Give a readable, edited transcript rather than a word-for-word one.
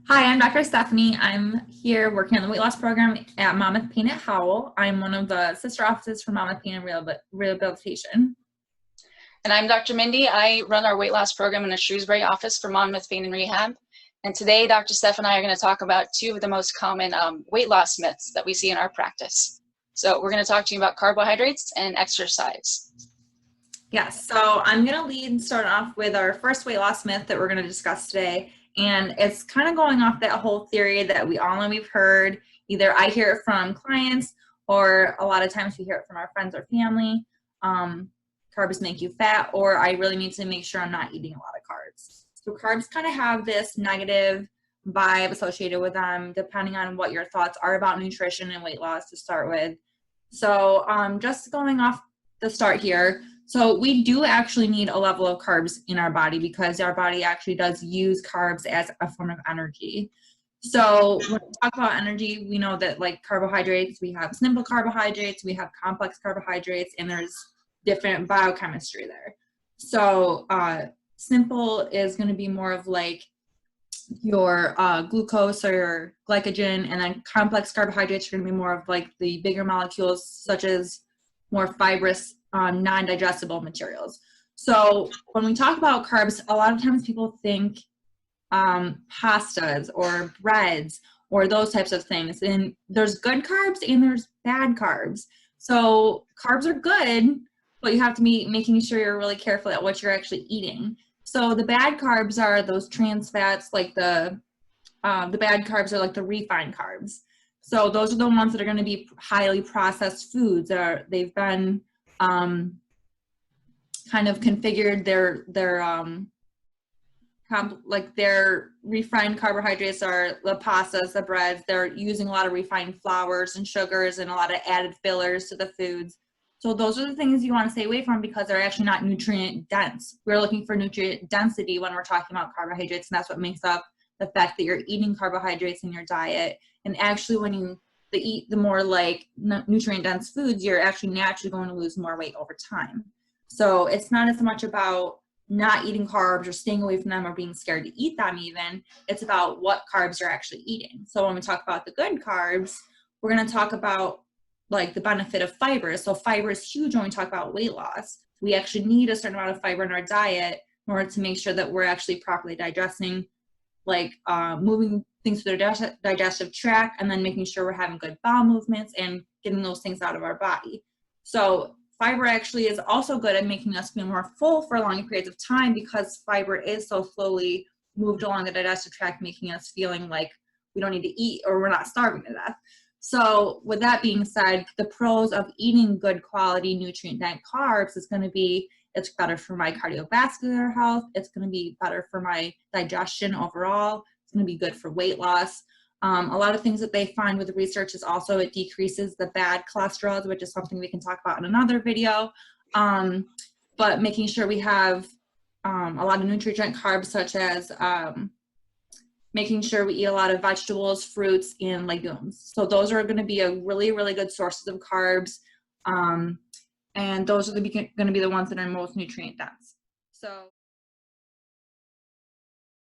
Hi, I'm Dr. Stephanie. I'm here working on the weight loss program at Monmouth Pain at Howell. I'm one of the sister offices for Monmouth Pain and Rehabilitation. And I'm Dr. Mindy. I run our weight loss program in the Shrewsbury office for Monmouth Pain and Rehab. And today, Dr. Steph and I are going to talk about two of the most common weight loss myths that we see in our practice. So we're going to talk to you about carbohydrates and exercise. Yes, so I'm going to start off with our first weight loss myth that we're going to discuss today. And it's kind of going off that whole theory that we all know we've heard. Either I hear it from clients or a lot of times we hear it from our friends or family. Carbs make you fat, or I really need to make sure I'm not eating a lot of carbs. So carbs kind of have this negative vibe associated with them, depending on what your thoughts are about nutrition and weight loss to start with. So just going off the start here, so we do actually need a level of carbs in our body because our body actually does use carbs as a form of energy. So when we talk about energy, we know that like carbohydrates, we have simple carbohydrates, we have complex carbohydrates, and there's different biochemistry there. So simple is going to be more of like your glucose or your glycogen, and then complex carbohydrates are going to be more of like the bigger molecules such as more fibrous non-digestible materials. So when we talk about carbs, a lot of times people think pastas or breads or those types of things, and there's good carbs and there's bad carbs. So carbs are good, but you have to be making sure you're really careful at what you're actually eating. So the bad carbs are those trans fats, like the bad carbs are like the refined carbs. So those are the ones that are going to be highly processed foods. They've been kind of configured their refined carbohydrates are the pastas, the breads. They're using a lot of refined flours and sugars and a lot of added fillers to the foods. So those are the things you want to stay away from because they're actually not nutrient dense. We're looking for nutrient density when we're talking about carbohydrates, and that's what makes up the fact that you're eating carbohydrates in your diet. And actually when you eat the more like nutrient dense foods, you're actually naturally going to lose more weight over time. So it's not as much about not eating carbs or staying away from them or being scared to eat them even. It's about what carbs you're actually eating. So when we talk about the good carbs, we're going to talk about like the benefit of fiber. So fiber is huge when we talk about weight loss. We actually need a certain amount of fiber in our diet in order to make sure that we're actually properly digesting, like moving things through the digestive tract, and then making sure we're having good bowel movements and getting those things out of our body. So fiber actually is also good at making us feel more full for long periods of time because fiber is so slowly moved along the digestive tract, making us feeling like we don't need to eat or we're not starving to death. So with that being said, the pros of eating good quality nutrient-dense carbs is going to be it's better for my cardiovascular health. It's going to be better for my digestion overall. It's going to be good for weight loss. A lot of things that they find with the research is also it decreases the bad cholesterol, which is something we can talk about in another video. But making sure we have a lot of nutrient carbs, such as making sure we eat a lot of vegetables, fruits, and legumes. So those are going to be a really, really good sources of carbs. And those are going to be the ones that are most nutrient dense. So